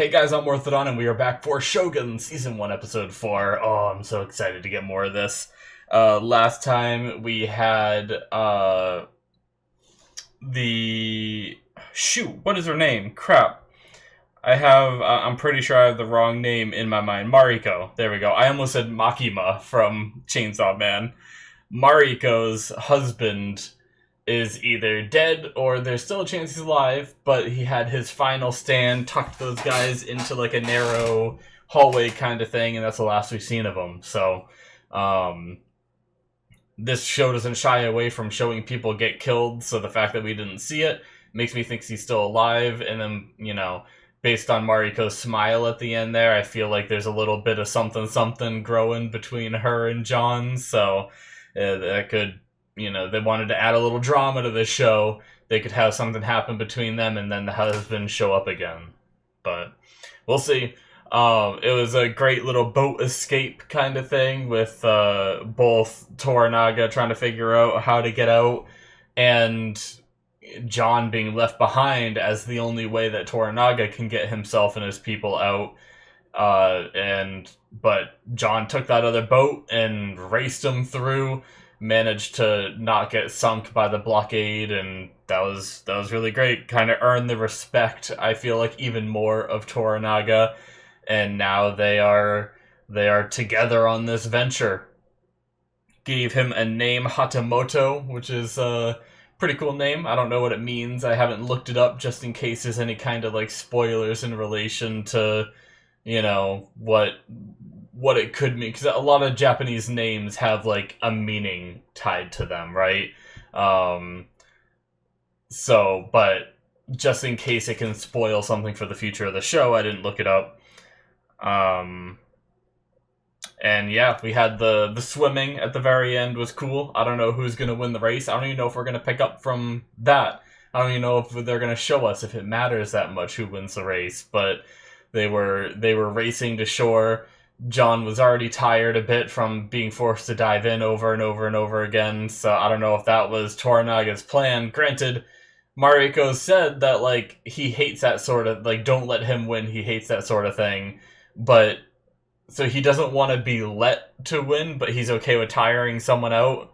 Hey guys, I'm Morthadon, and we are back for Shogun Season 1, Episode 4. Oh, I'm so excited to get more of this. Last time we had, the... Shoot, what is her name? Crap. I'm pretty sure I have the wrong name in my mind. Mariko. There we go. I almost said Makima from Chainsaw Man. Mariko's husband is either dead or there's still a chance he's alive, but he had his final stand, tucked those guys into like a narrow hallway kind of thing, and that's the last we've seen of him. So, this show doesn't shy away from showing people get killed, so the fact that we didn't see it makes me think he's still alive, and then, you know, based on Mariko's smile at the end there, I feel like there's a little bit of something growing between her and John, so that could, you know, they wanted to add a little drama to this show. They could have something happen between them and then the husband show up again. But we'll see. It was a great little boat escape kind of thing with both Toranaga trying to figure out how to get out and John being left behind as the only way that Toranaga can get himself and his people out. But John took that other boat and raced them through, managed to not get sunk by the blockade, and that was really great. Kind of earned the respect, I feel like, even more of Toranaga, and now they are together on this venture. Gave him a name, Hatamoto, which is a pretty cool name. I don't know what it means. I haven't looked it up just in case there's any kind of like spoilers in relation to, you know, what it could mean, because a lot of Japanese names have like a meaning tied to them, right? But just in case it can spoil something for the future of the show, I didn't look it up. And yeah, we had the swimming at the very end was cool. I don't know who's going to win the race. I don't even know if we're going to pick up from that. I don't even know if they're going to show us if it matters that much who wins the race, but they were racing to shore. John was already tired a bit from being forced to dive in over and over and over again, so I don't know if that was Toranaga's plan. Granted, Mariko said that, like, he hates that sort of, like, don't let him win, he hates that sort of thing, but, so he doesn't want to be let to win, but he's okay with tiring someone out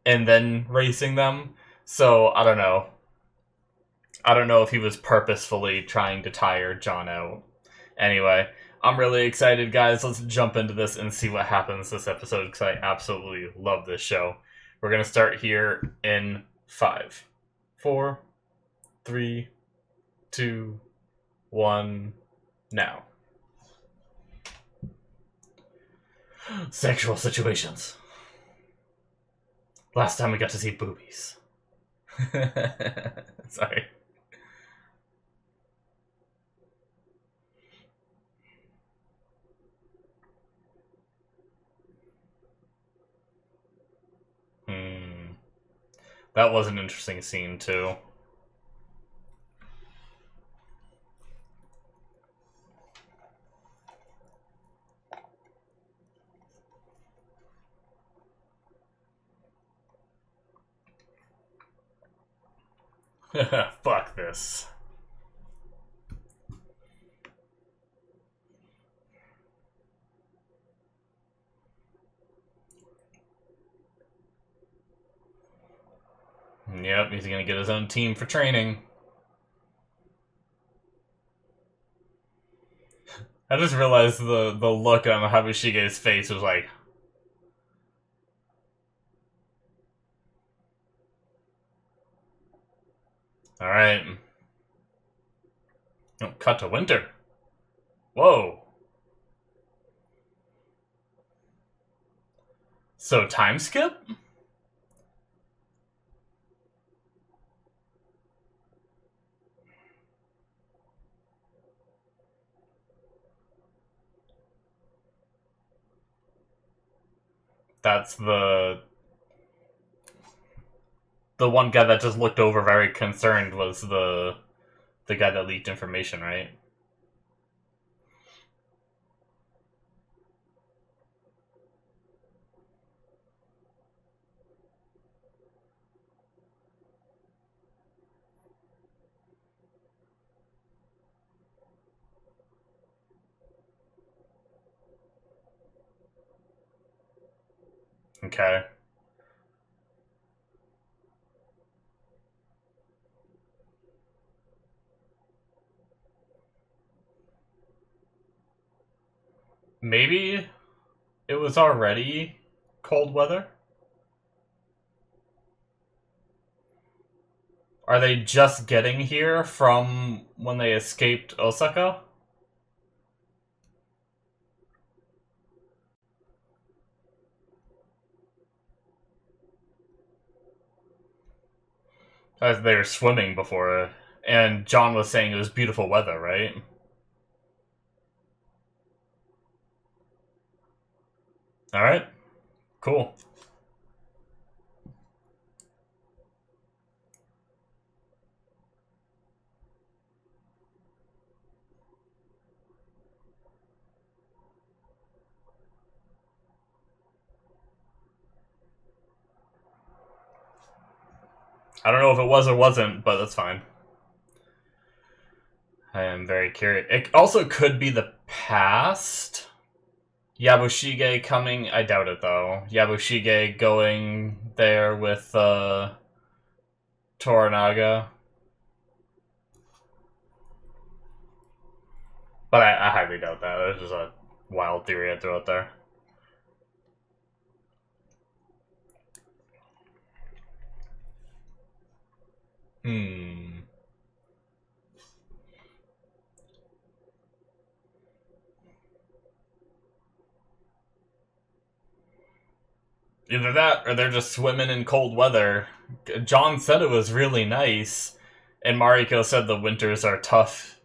and then racing them, so I don't know. I don't know if he was purposefully trying to tire John out. Anyway, I'm really excited, guys. Let's jump into this and see what happens this episode, because I absolutely love this show. We're going to start here in 5, 4, 3, 2, 1, now. Sexual situations. Last time we got to see boobies. Sorry. That was an interesting scene, too. Fuck this. Yep, he's gonna get his own team for training. I just realized the look on Habushige's face was like... Alright. Oh, cut to winter. Whoa. So, time skip? That's the one guy that just looked over very concerned was the guy that leaked information, right? Okay. Maybe it was already cold weather? Are they just getting here from when they escaped Osaka? As they were swimming before, and John was saying it was beautiful weather, right? Alright, cool. I don't know if it was or wasn't, but that's fine. I am very curious. It also could be the past. Yabushige coming. I doubt it though. Yabushige going there with Toranaga. But I highly doubt that. That's just a wild theory I threw out there. Hmm. Either that, or they're just swimming in cold weather. John said it was really nice, and Mariko said the winters are tough.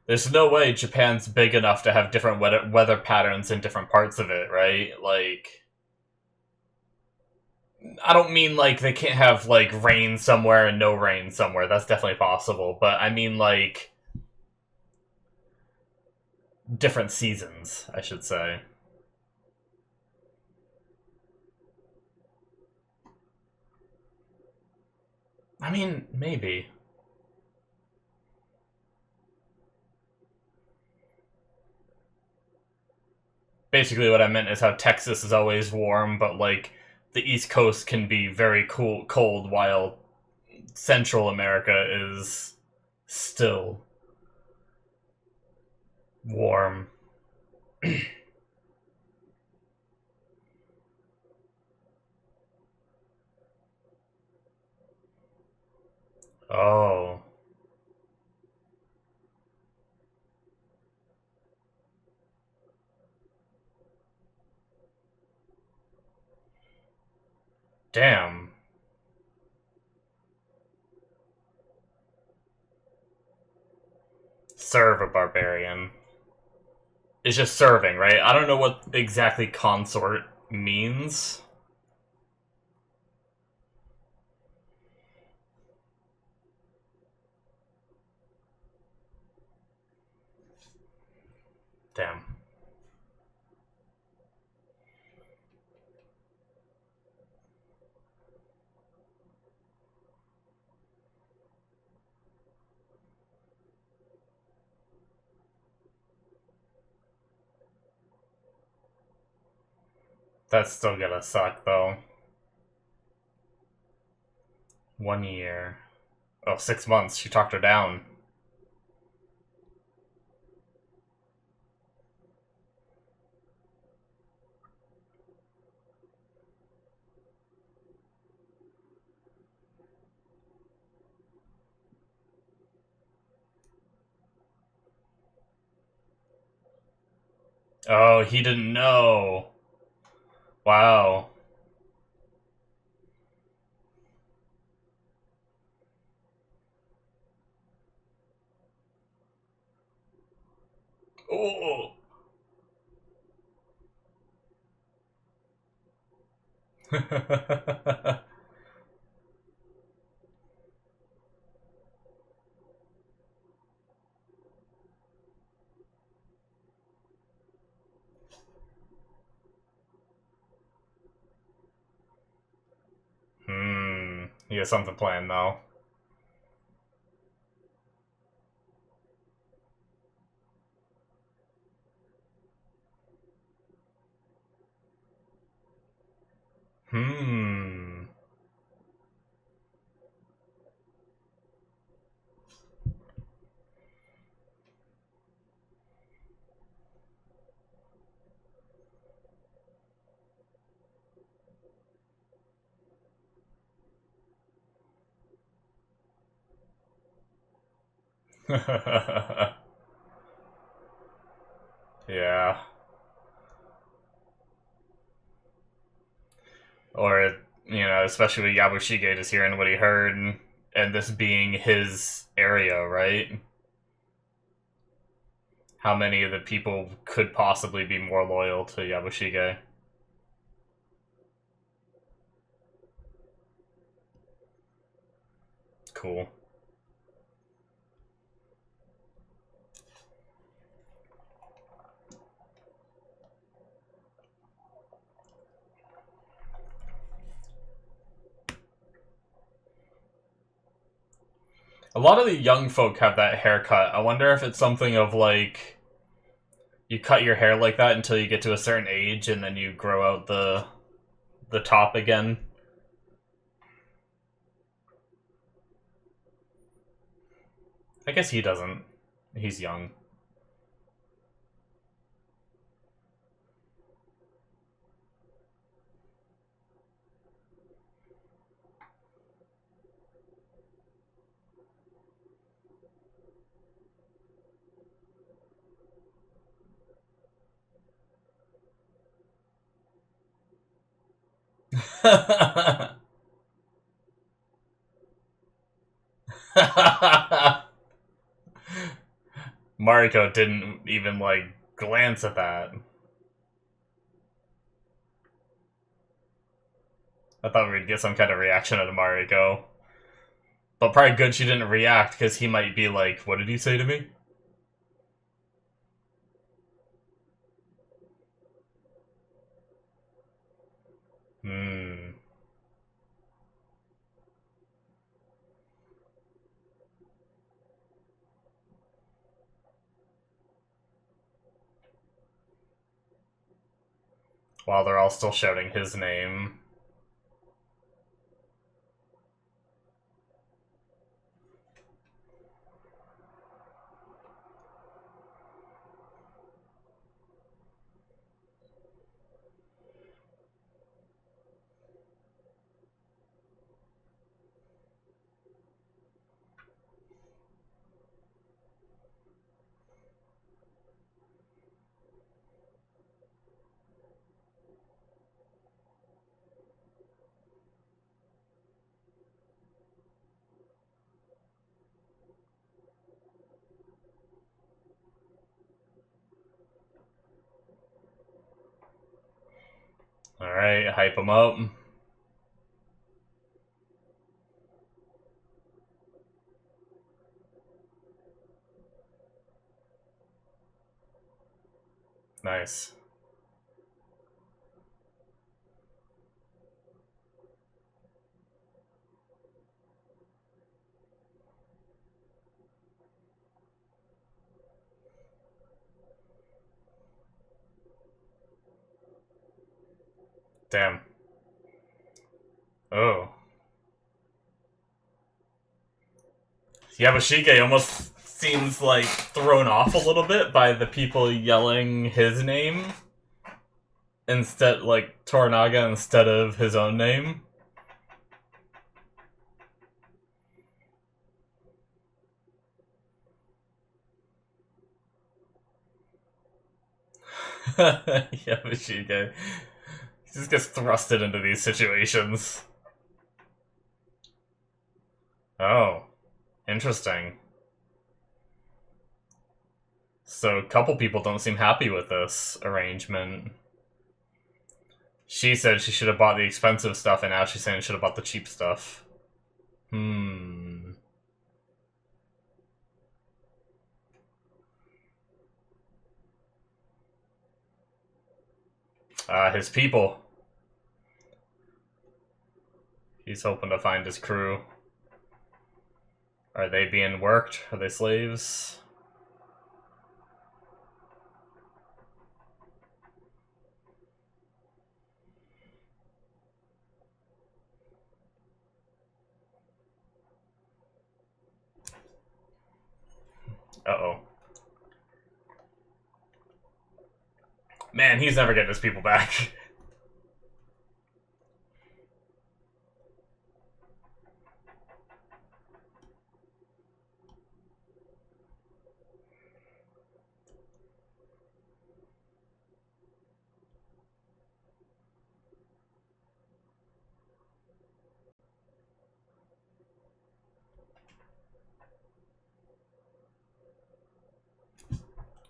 There's no way Japan's big enough to have different weather patterns in different parts of it, right? Like, I don't mean like they can't have like rain somewhere and no rain somewhere. That's definitely possible. But I mean like different seasons, I should say. I mean, maybe. Basically, what I meant is how Texas is always warm, but like the East Coast can be very cold, while Central America is still warm. Oh. Damn. Serve a barbarian. It's just serving, right? I don't know what exactly consort means. Damn. That's still gonna suck, though. 1 year. Oh, 6 months. She talked her down. Oh, he didn't know. Wow. Oh. He has something planned, though. Hmm. Yeah. Or, especially with Yabushige just hearing what he heard and this being his area, right? How many of the people could possibly be more loyal to Yabushige? Cool. A lot of the young folk have that haircut. I wonder if it's something of like you cut your hair like that until you get to a certain age and then you grow out the top again. I guess he doesn't. He's young. Mariko didn't even like glance at that. I thought we'd get some kind of reaction out of Mariko. But probably good she didn't react, because he might be like, what did he say to me? Hmm. While they're all still shouting his name. Alright, hype him up. Nice. Damn. Oh. Yabushige almost seems like thrown off a little bit by the people yelling his name instead, like Toranaga instead of his own name. Yabushige. He just gets thrusted into these situations. Oh. Interesting. So a couple people don't seem happy with this arrangement. She said she should have bought the expensive stuff, and now she's saying she should have bought the cheap stuff. Hmm. His people. He's hoping to find his crew. Are they being worked? Are they slaves? Uh-oh. Man, he's never getting his people back.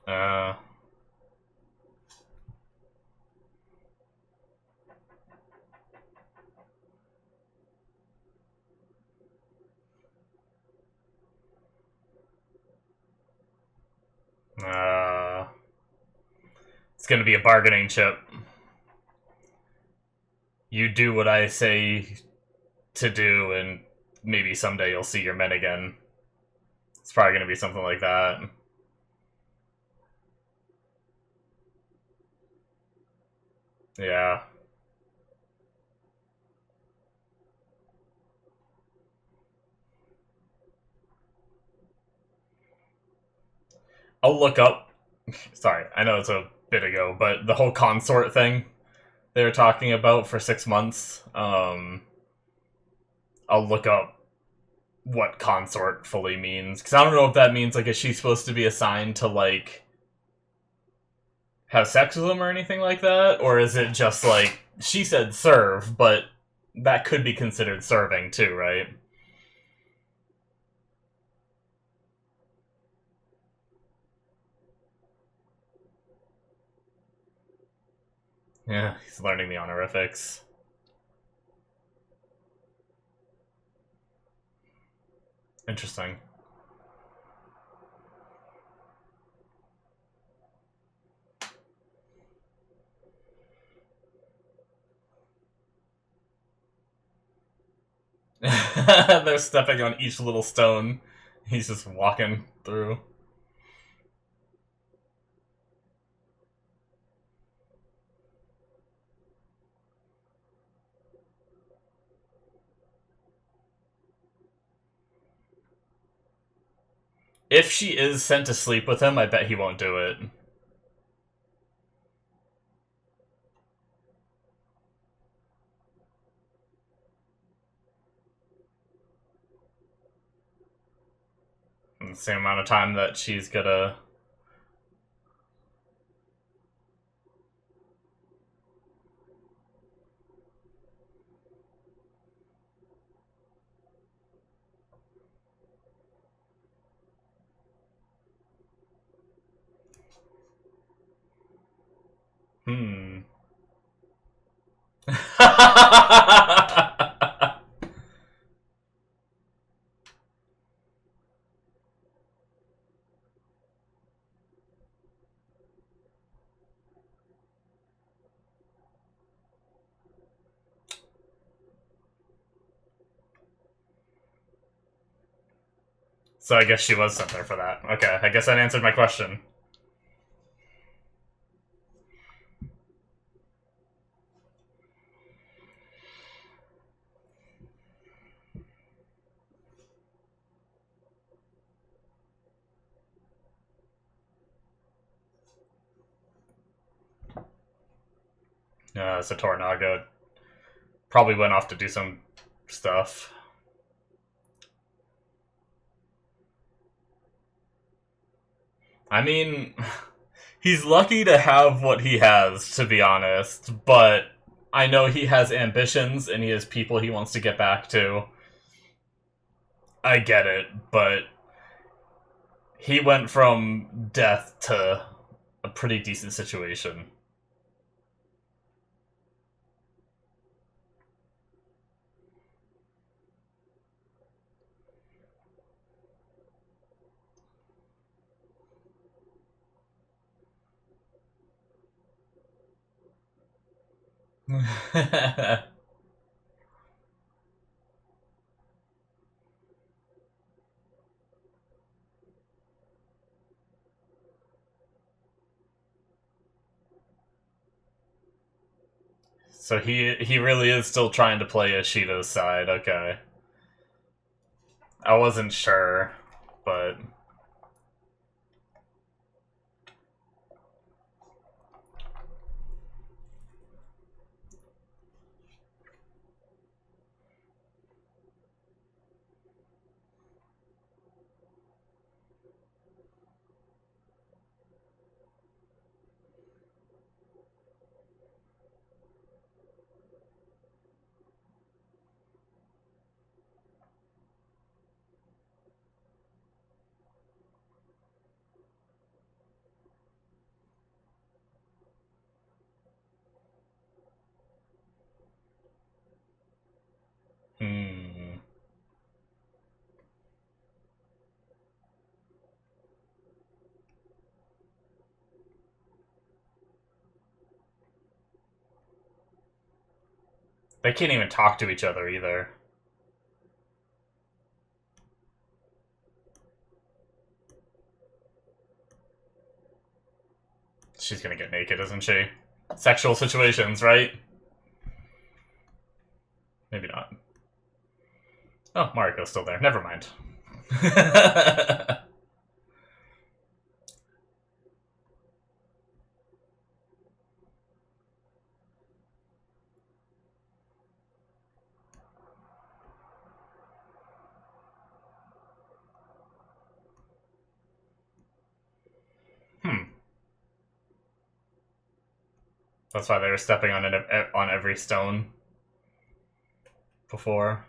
Uh... It's gonna be a bargaining chip. You do what I say to do, and maybe someday you'll see your men again. It's probably gonna be something like that. Yeah. I'll look up. Sorry, I know it's a bit ago, but the whole consort thing they were talking about for 6 months. I'll look up what consort fully means, because I don't know if that means, like, is she supposed to be assigned to, like, have sex with him or anything like that, or is it just like she said serve, but that could be considered serving too, right? Yeah, he's learning the honorifics. Interesting. They're stepping on each little stone. He's just walking through. If she is sent to sleep with him, I bet he won't do it. In the same amount of time that she's gonna... Hmm. So I guess she was sent there for that. Okay, I guess that answered my question. So Toranaga probably went off to do some stuff. I mean, he's lucky to have what he has, to be honest, but I know he has ambitions and he has people he wants to get back to. I get it, but he went from death to a pretty decent situation. So he really is still trying to play Ishida's side, okay. I wasn't sure, but... They can't even talk to each other either. She's gonna get naked, isn't she? Sexual situations, right? Maybe not. Oh, Mariko's still there. Never mind. That's why they were stepping on every stone before.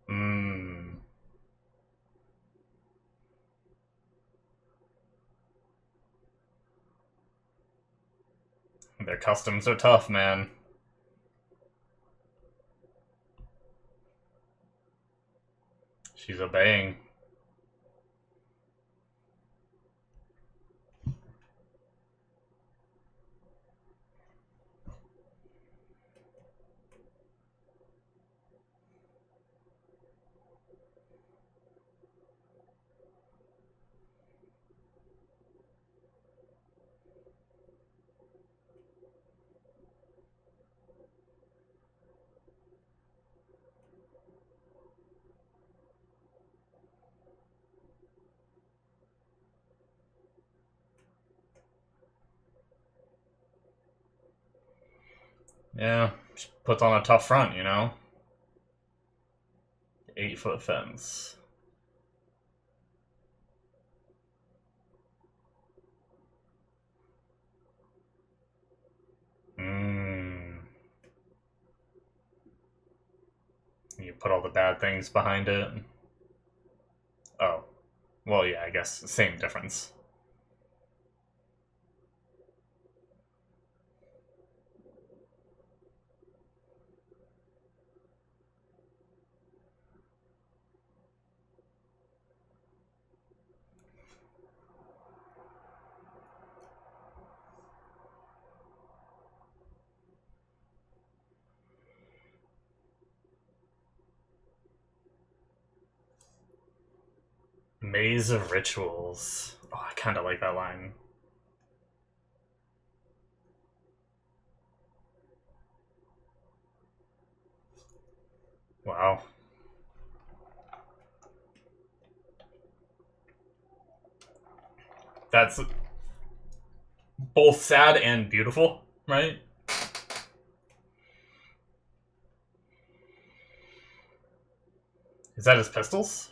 Mmm. Their customs are tough, man. She's obeying. Yeah, she puts on a tough front, you know? 8-foot fence. Mmm. You put all the bad things behind it. Oh. Well, yeah, I guess same difference. Maze of Rituals. Oh, I kind of like that line. Wow. That's both sad and beautiful, right? Is that his pistols?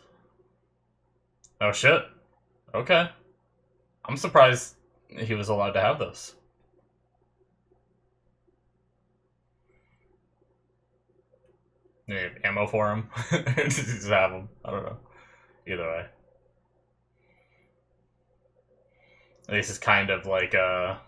Oh shit. Okay. I'm surprised he was allowed to have those. Maybe have ammo for him. Just have them. I don't know. Either way. This is kind of like a...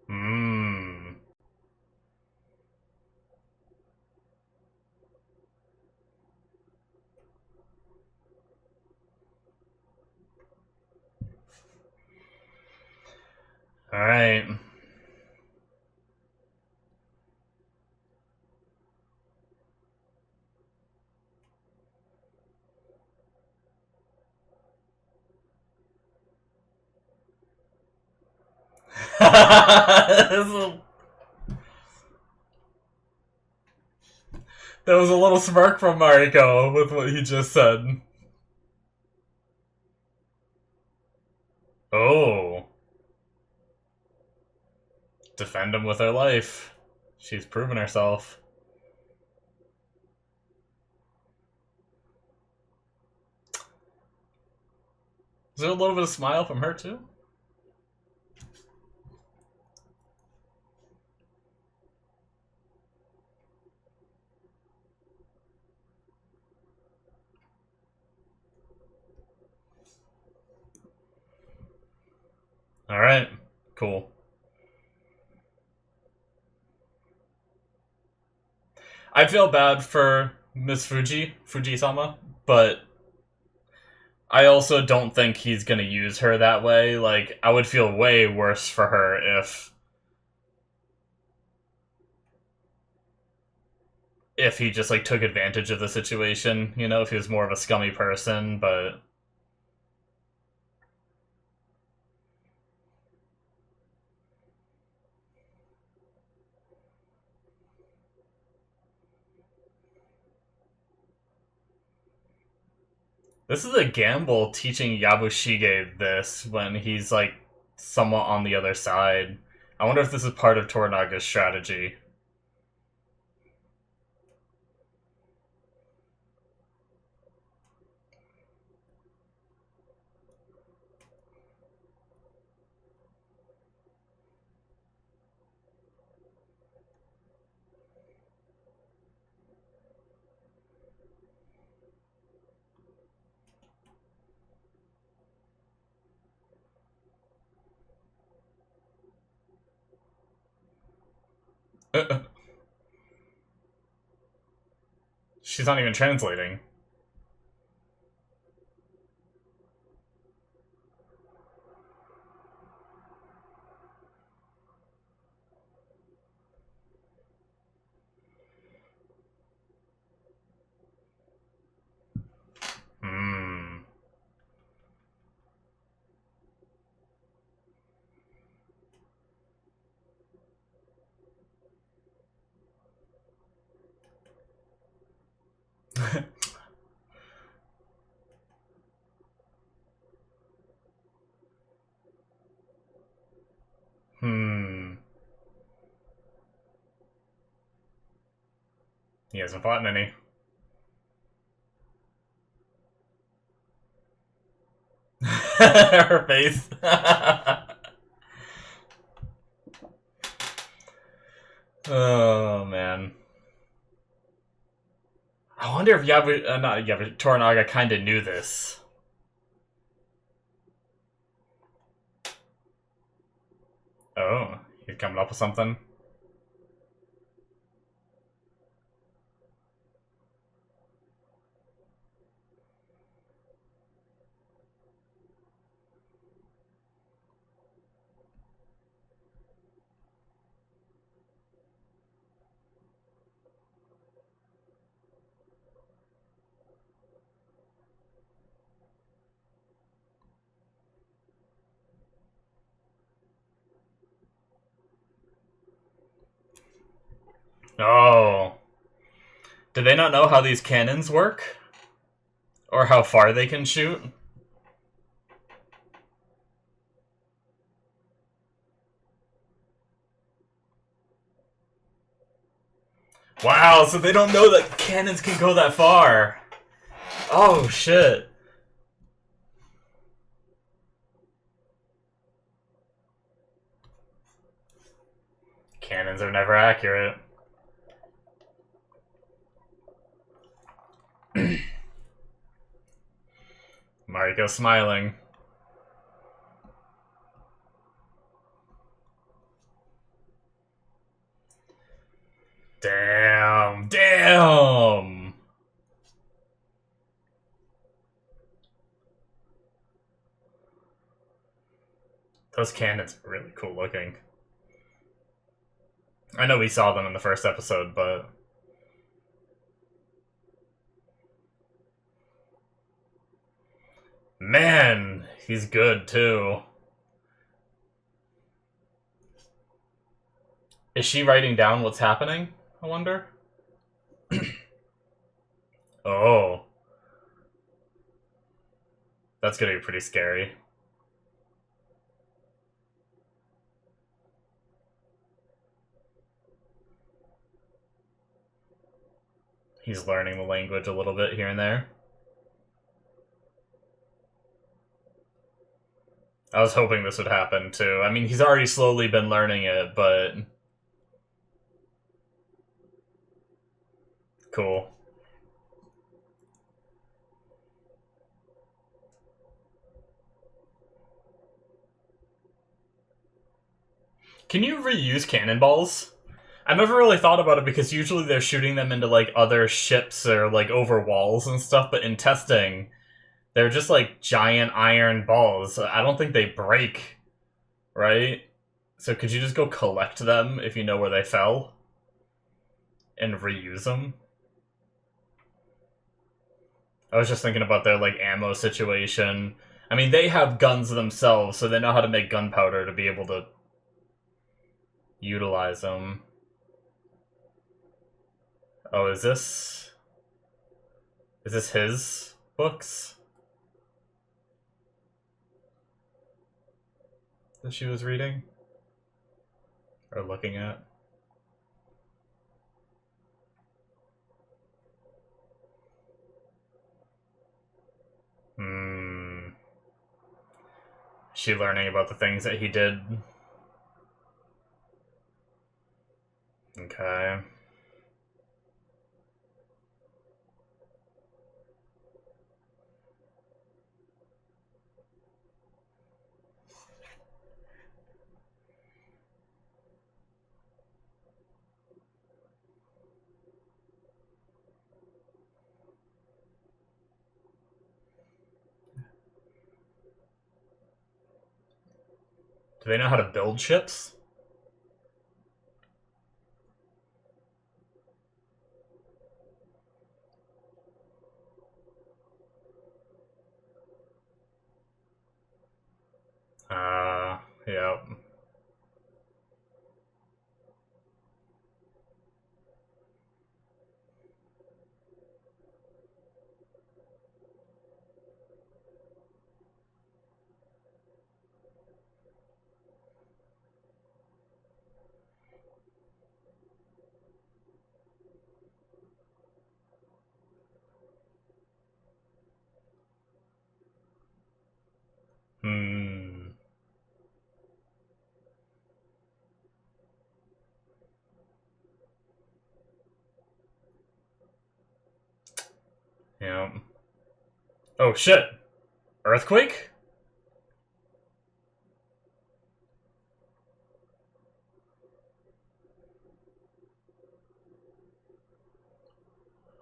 Mmm. Alright. There was a little smirk from Mariko with what he just said. Oh. Defend him with her life. She's proven herself. Is there a little bit of smile from her too? Alright, cool. I feel bad for Miss Fuji-sama, but I also don't think he's gonna use her that way. Like, I would feel way worse for her if he just, like, took advantage of the situation, you know, if he was more of a scummy person, but... This is a gamble teaching Yabushige this when he's, like, somewhat on the other side. I wonder if this is part of Toranaga's strategy. She's not even translating. Hmm. Hmm. He hasn't fought any. Her face. Oh, man. I wonder if Toranaga kind of knew this. Oh, he's coming up with something. Oh. Do they not know how these cannons work? Or how far they can shoot? Wow, so they don't know that cannons can go that far. Oh, shit. Cannons are never accurate. Mariko smiling. Damn. Damn. Those cannons are really cool looking. I know we saw them in the first episode, but... Man, he's good, too. Is she writing down what's happening? I wonder. Oh. That's gonna be pretty scary. He's learning the language a little bit here and there. I was hoping this would happen, too. I mean, he's already slowly been learning it, but... Cool. Can you reuse cannonballs? I've never really thought about it because usually they're shooting them into, like, other ships or, like, over walls and stuff, but in testing, they're just, like, giant iron balls. I don't think they break, right? So could you just go collect them if you know where they fell? And reuse them? I was just thinking about their, like, ammo situation. I mean, they have guns themselves, so they know how to make gunpowder to be able to utilize them. Oh, is this his books that she was reading? Or looking at? Is she learning about the things that he did? Okay. Do they know how to build ships? Yeah. Yeah. Oh shit! Earthquake?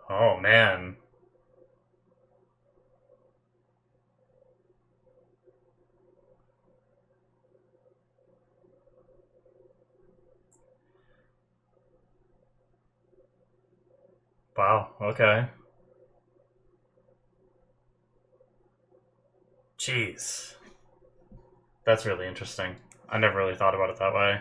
Oh man. Wow, okay. Jeez. That's really interesting. I never really thought about it that way.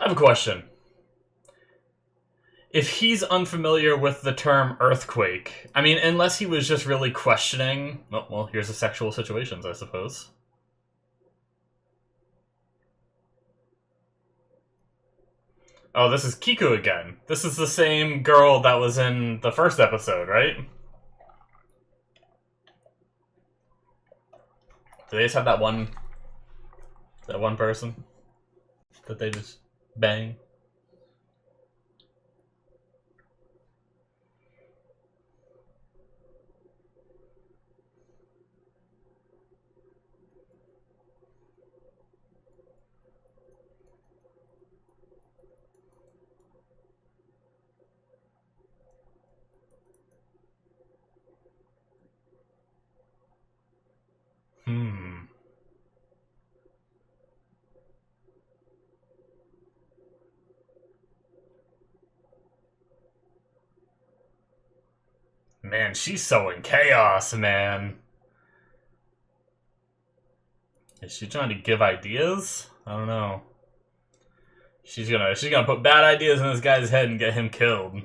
I have a question. If he's unfamiliar with the term earthquake, I mean, unless he was just really questioning... Oh, well, here's the sexual situations, I suppose. Oh, this is Kiku again. This is the same girl that was in the first episode, right? Do they just have that one person that they just bang? Hmm. Man, she's so in chaos, man. Is she trying to give ideas? I don't know. She's gonna put bad ideas in this guy's head and get him killed.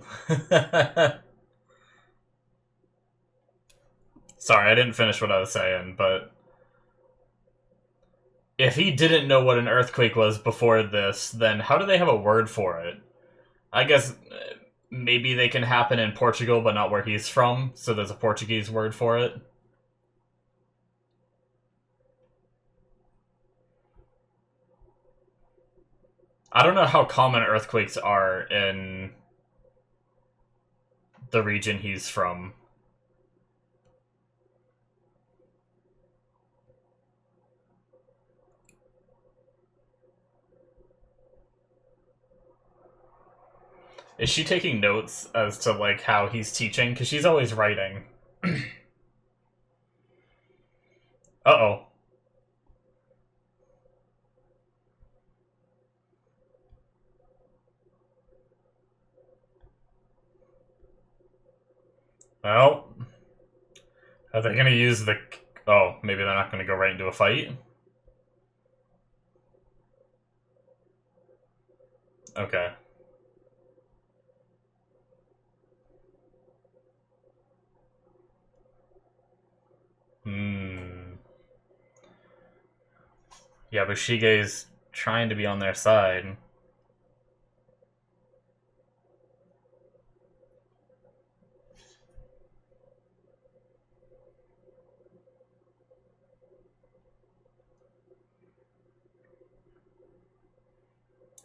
Sorry, I didn't finish what I was saying, but if he didn't know what an earthquake was before this, then how do they have a word for it? I guess maybe they can happen in Portugal, but not where he's from, so there's a Portuguese word for it. I don't know how common earthquakes are in the region he's from. Is she taking notes as to like how he's teaching? Because she's always writing. Uh-oh. Well, are they going to use the... Oh, maybe they're not going to go right into a fight? Okay. Hmm. Yeah, but Shige's trying to be on their side.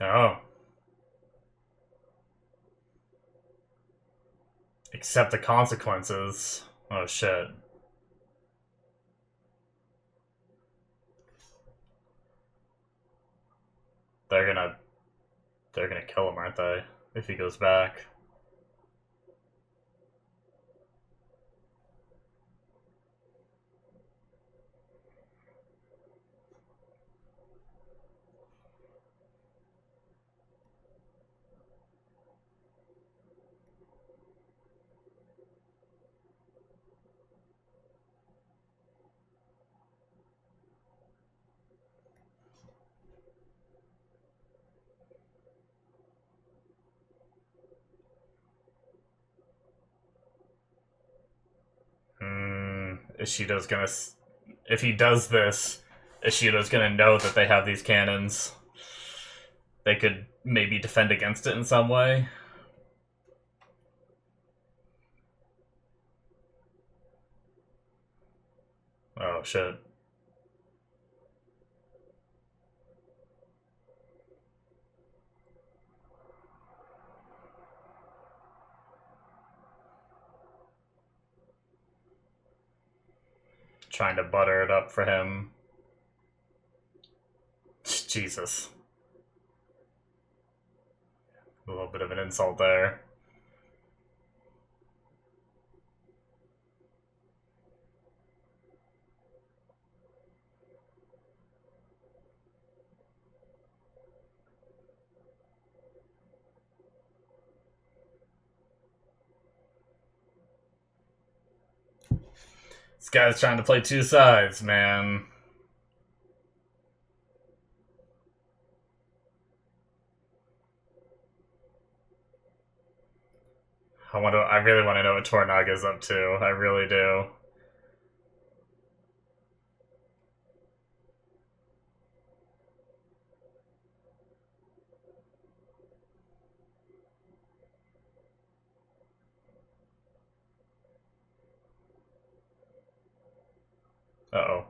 Oh. Accept the consequences. Oh, shit. They're gonna... They're gonna kill him, aren't they? If he goes back. Ishido's gonna... If he does this, Ishido's gonna know that they have these cannons. They could maybe defend against it in some way. Oh, shit. Trying to butter it up for him. Jesus. A little bit of an insult there. This guy's trying to play two sides, man. I really want to know what Tornaga's up to. I really do. Uh-oh.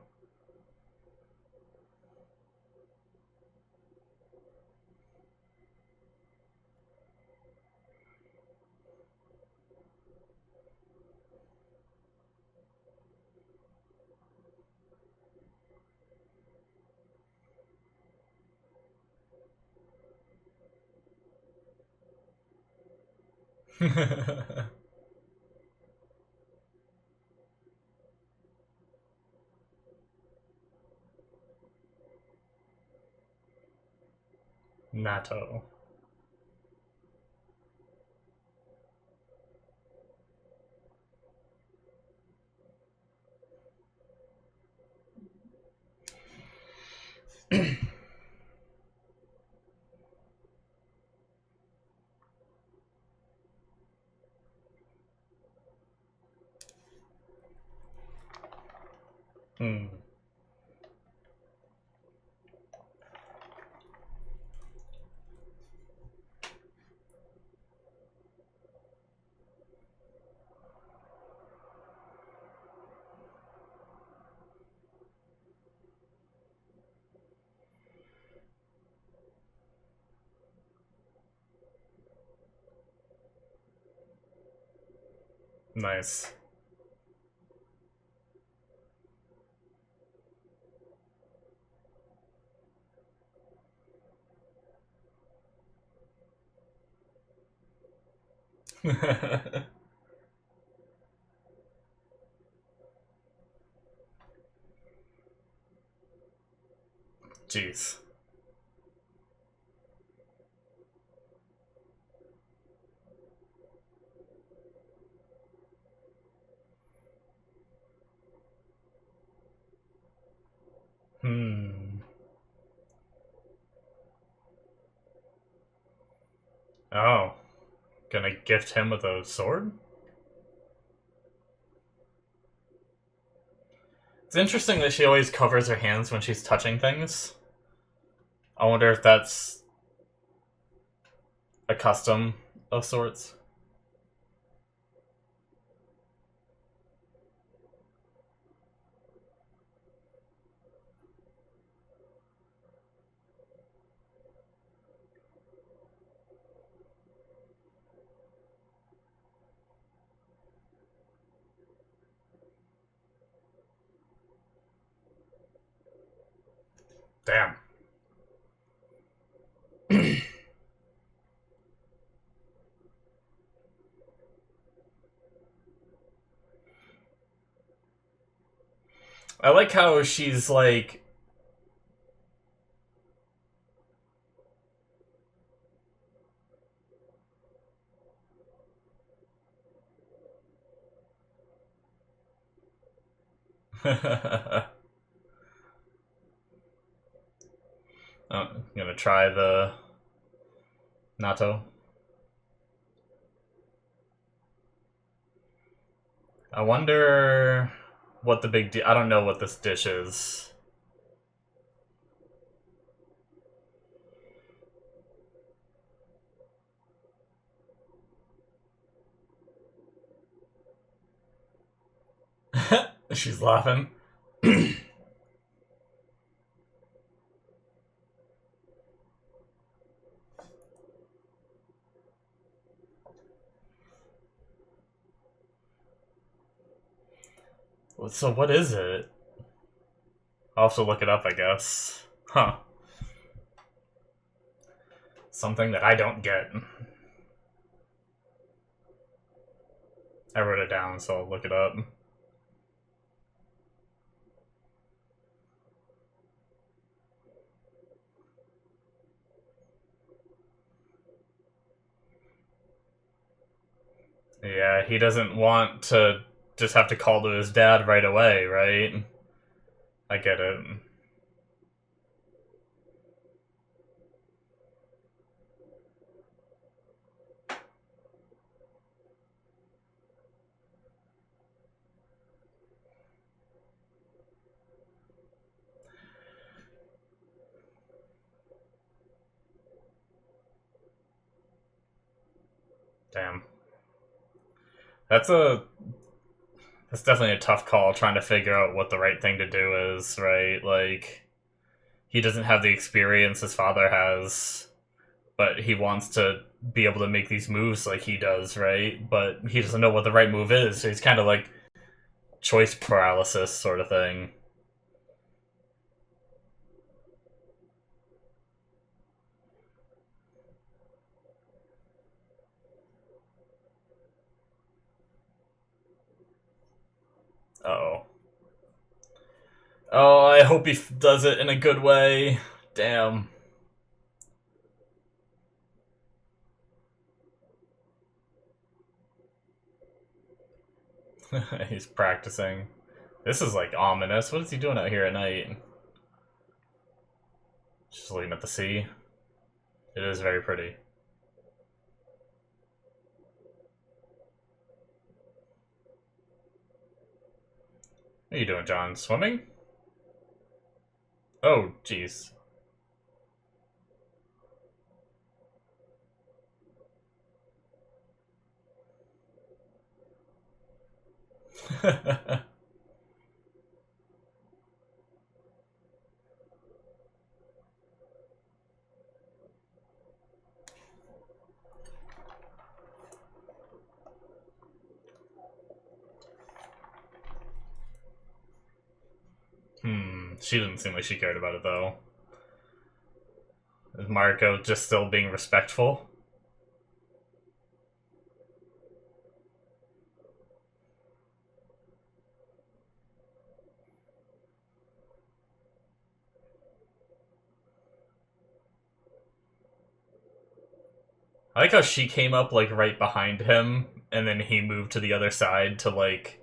Natto. Hmm. Nice. Jeez. Hmm. Oh. Gonna gift him with a sword? It's interesting that she always covers her hands when she's touching things. I wonder if that's a custom of sorts. Damn. I like how she's like... I'm gonna try the natto. I wonder what the big deal... I don't know what this dish is. She's laughing. So what is it? I'll have to look it up, I guess. Huh. Something that I don't get. I wrote it down, so I'll look it up. Yeah, he doesn't want to just have to call to his dad right away, right? I get it. Damn. That's a... That's definitely a tough call, trying to figure out what the right thing to do is, right? Like, he doesn't have the experience his father has, but he wants to be able to make these moves like he does, right? But he doesn't know what the right move is, so he's kind of like choice paralysis sort of thing. Uh-oh. Oh, I hope he does it in a good way. Damn. He's practicing. This is like ominous. What is he doing out here at night? Just looking at the sea. It is very pretty. What are you doing, John? Swimming? Oh, jeez. She didn't seem like she cared about it, though. Is Mariko just still being respectful? I like how she came up, like, right behind him, and then he moved to the other side to, like,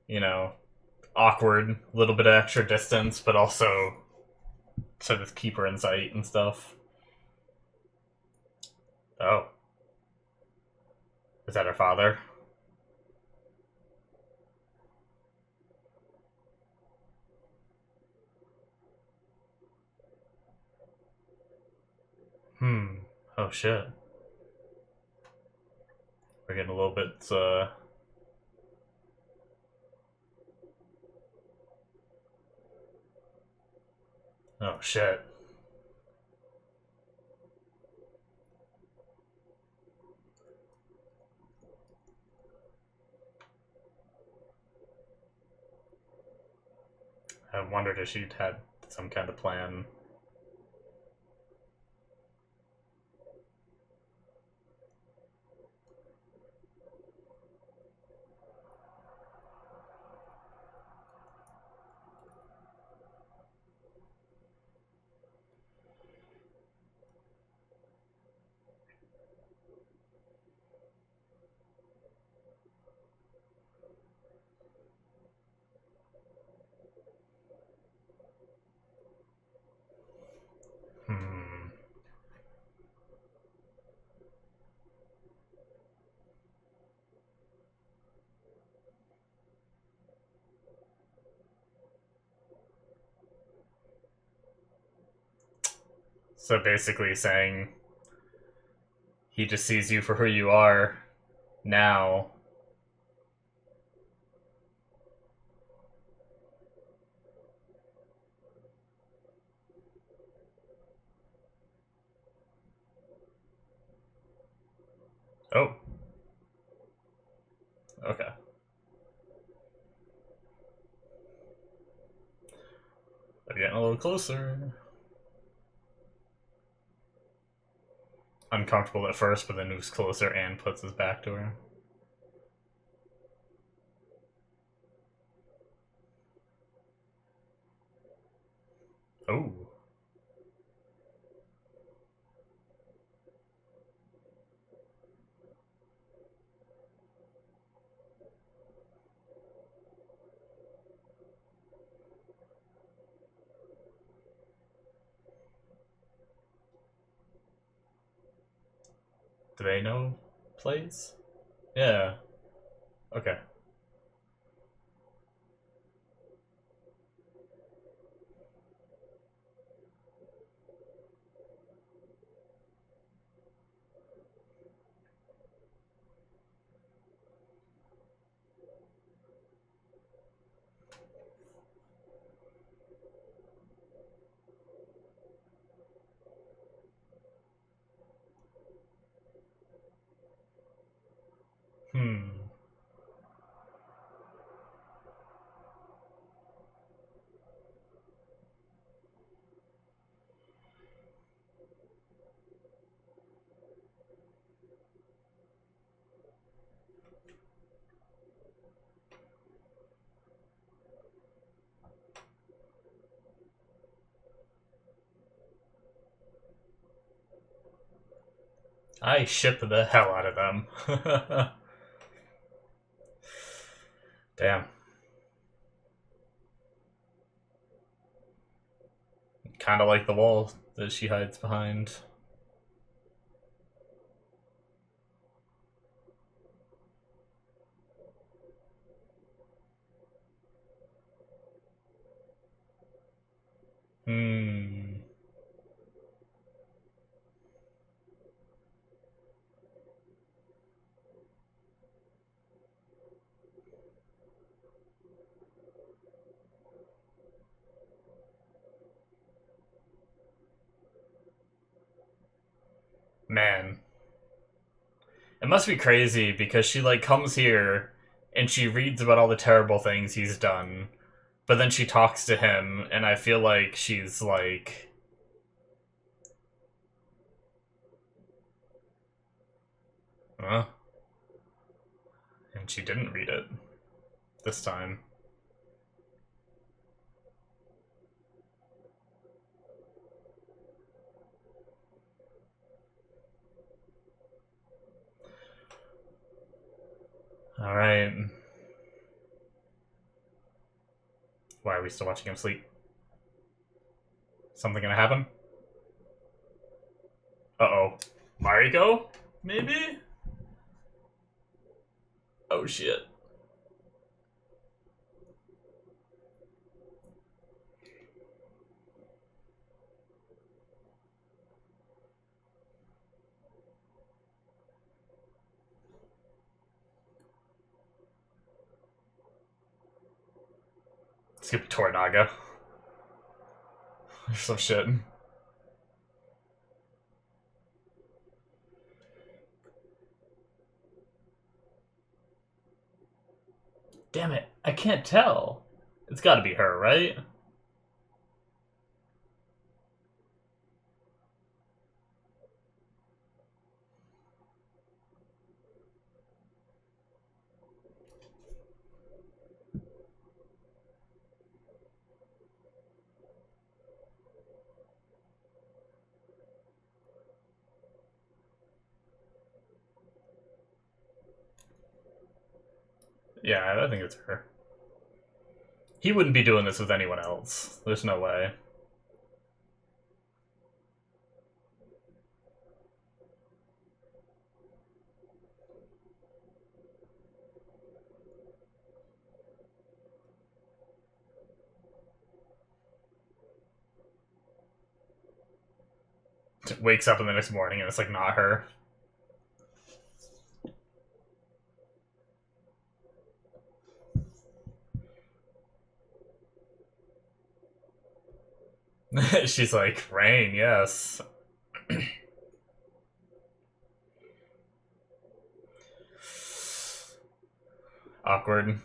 you know, awkward, little bit of extra distance, but also sort of keep her in sight and stuff. Oh. Is that her father? Oh shit. We're getting a little bit, Oh shit. I wondered if she'd had some kind of plan. So basically saying he just sees you for who you are now. Oh. Okay. They're getting a little closer. Uncomfortable at first, but then moves closer and puts his back to her. Oh. Do they know plays? Yeah. Okay. Hmm. I ship the hell out of them. Damn. Kind of like the wall that she hides behind. Hmm. Man. It must be crazy because she, like, comes here and she reads about all the terrible things he's done, but then she talks to him, and I feel like she's like... Huh? And she didn't read it this time. Alright. Why are we still watching him sleep? Something gonna happen? Uh-oh. Mariko? Maybe? Oh shit. Skip Toranaga. Or some shit. Damn it, I can't tell. It's gotta be her, right? Yeah, I think it's her. He wouldn't be doing this with anyone else. There's no way. Wakes up in the next morning and it's like not her. She's like, Rain, yes. Awkward.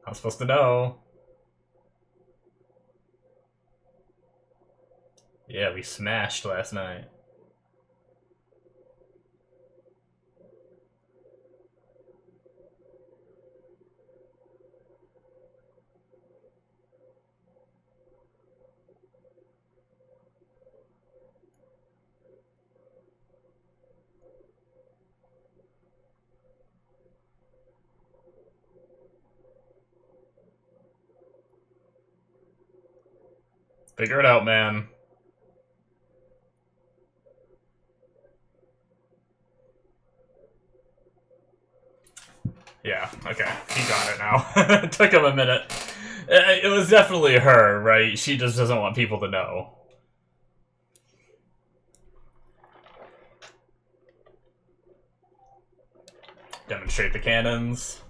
I'm supposed to know. Yeah, we smashed last night. Figure it out, man. Yeah, okay. He got it now. It took him a minute. It was definitely her, right? She just doesn't want people to know. Demonstrate the cannons.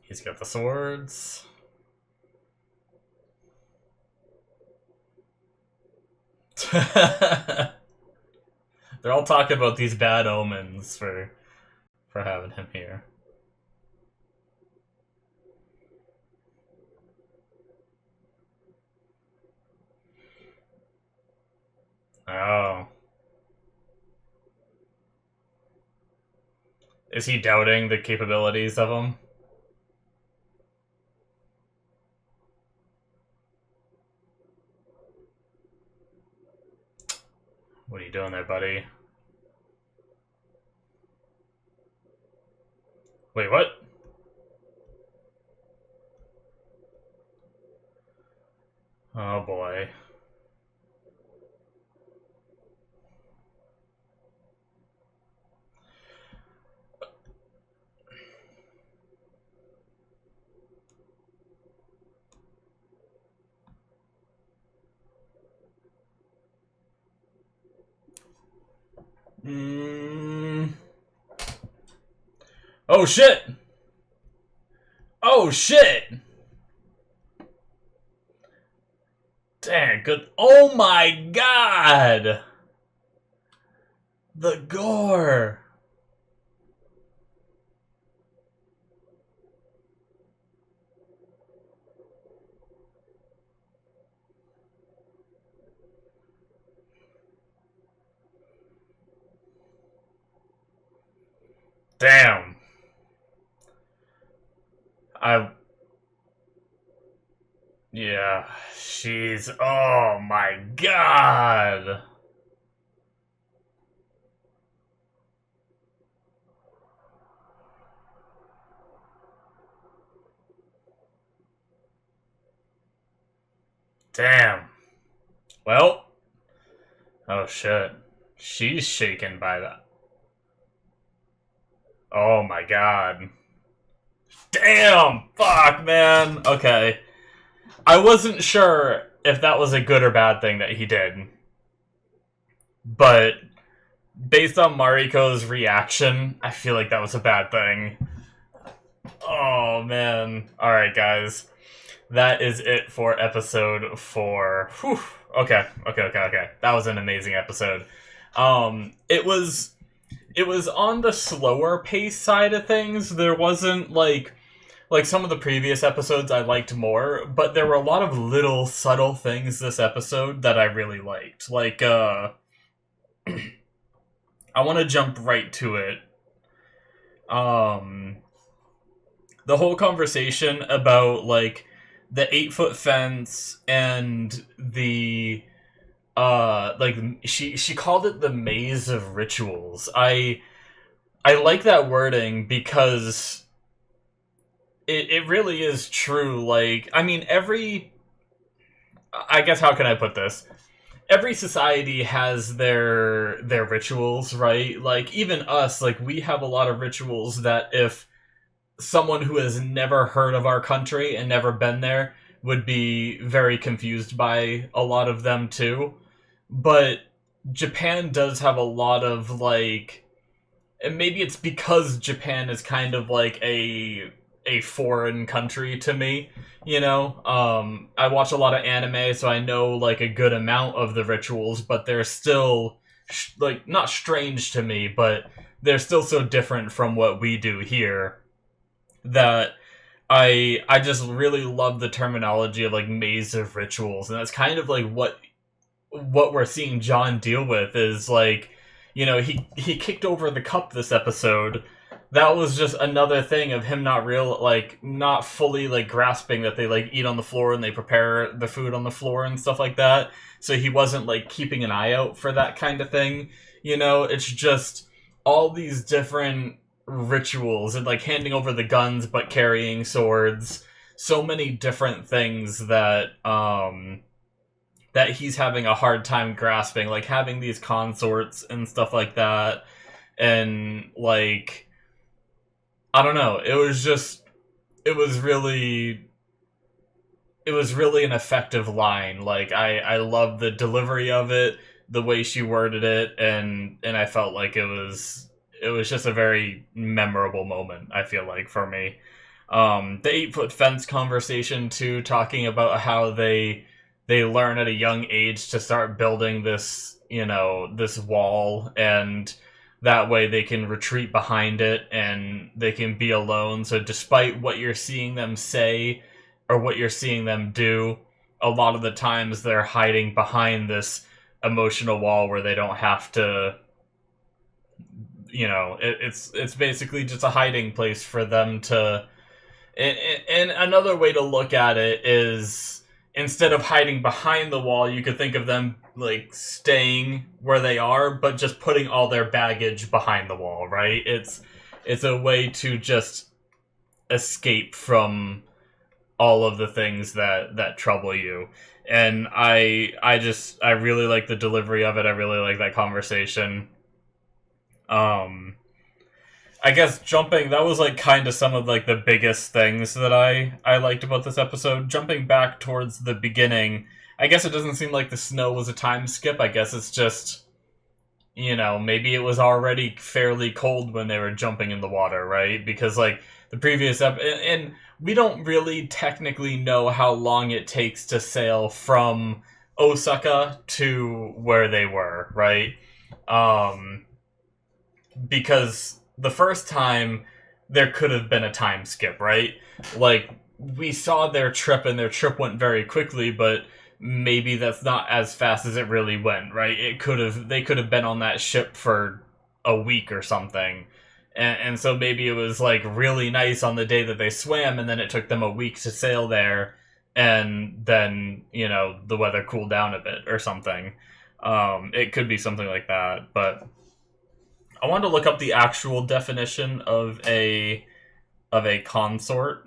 He's got the swords. They're all talking about these bad omens for having him here. Oh. Is he doubting the capabilities of him? doing there, buddy? Wait, what? Oh boy. Oh shit! Oh shit! Dang, good. Oh my god! The gore! Damn. Yeah, she's. Oh my god! Damn. Well. Oh shit. She's shaken by that. Oh my god. Damn! Fuck, man! Okay. I wasn't sure if that was a good or bad thing that he did. But based on Mariko's reaction, I feel like that was a bad thing. Oh, man. Alright, guys. That is it for episode 4. Whew. Okay. That was an amazing episode. It was on the slower pace side of things. There wasn't, like some of the previous episodes I liked more, but there were a lot of little subtle things this episode that I really liked. Like, I want to jump right to it. The whole conversation about, like, the 8-foot fence and the, like, she called it the maze of rituals. I like that wording because it really is true. Like, I mean, I guess, how can I put this? Every society has their rituals, right? Like, even us, like, we have a lot of rituals that if someone who has never heard of our country and never been there would be very confused by a lot of them too. But Japan does have a lot of, like, and maybe it's because Japan is kind of like a foreign country to me, you know? I watch a lot of anime, so I know, like, a good amount of the rituals, but they're still, like, not strange to me, but they're still so different from what we do here that I just really love the terminology of, like, maze of rituals, and that's kind of like what we're seeing John deal with is, like, you know, he kicked over the cup this episode. That was just another thing of him not fully, like, grasping that they, like, eat on the floor and they prepare the food on the floor and stuff like that. So he wasn't, like, keeping an eye out for that kind of thing. You know, it's just all these different rituals and, like, handing over the guns but carrying swords. So many different things that that he's having a hard time grasping, like having these consorts and stuff like that. And, like, I don't know, it was really an effective line. Like, I love the delivery of it, the way she worded it, and I felt like it was just a very memorable moment, I feel like, for me. The 8-foot fence conversation too, talking about how they learn at a young age to start building this, you know, this wall, and that way they can retreat behind it and they can be alone. So despite what you're seeing them say or what you're seeing them do, a lot of the times they're hiding behind this emotional wall where they don't have to, you know, it's basically just a hiding place for them to. And another way to look at it is, instead of hiding behind the wall, you could think of them like staying where they are, but just putting all their baggage behind the wall, right? It's a way to just escape from all of the things that trouble you. And I really like the delivery of it. I really like that conversation. I guess jumping, that was like kind of some of like the biggest things that I liked about this episode. Jumping back towards the beginning, I guess it doesn't seem like the snow was a time skip. I guess it's just, maybe it was already fairly cold when they were jumping in the water, right? Because like the previous and we don't really technically know how long it takes to sail from Osaka to where they were, right? Because the first time there could have been a time skip, right? Like we saw their trip and their trip went very quickly, but maybe that's not as fast as it really went, right? They could have been on that ship for a week or something. And so maybe it was like really nice on the day that they swam, and then it took them a week to sail there, and then, the weather cooled down a bit or something. It could be something like that, but I wanted to look up the actual definition of a consort.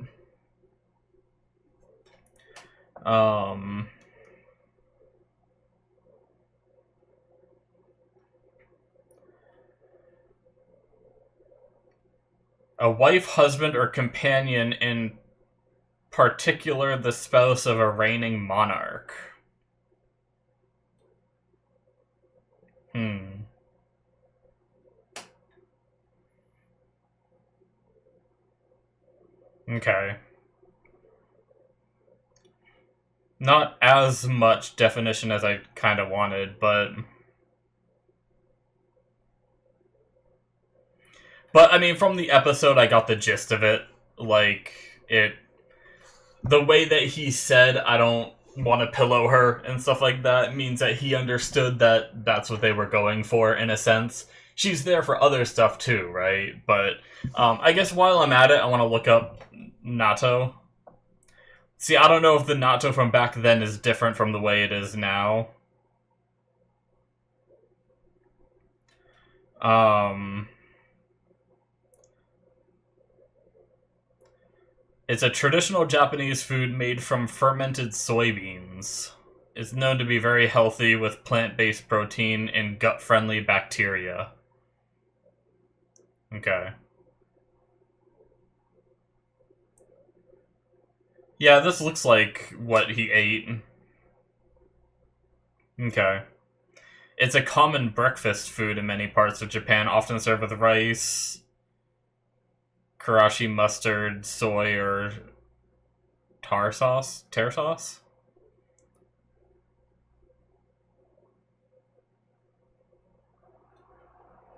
A wife, husband, or companion, in particular the spouse of a reigning monarch. Okay. Not as much definition as I kind of wanted, but I mean, from the episode, I got the gist of it. Like, the way that he said, I don't want to pillow her and stuff like that, means that he understood that that's what they were going for, in a sense. She's there for other stuff too, right? But I guess while I'm at it, I want to look up natto. See, I don't know if the natto from back then is different from the way it is now. It's a traditional Japanese food made from fermented soybeans. It's known to be very healthy with plant-based protein and gut-friendly bacteria. Okay. Yeah, this looks like what he ate. Okay. It's a common breakfast food in many parts of Japan, often served with rice, karashi mustard, soy, or tar sauce? Tar sauce?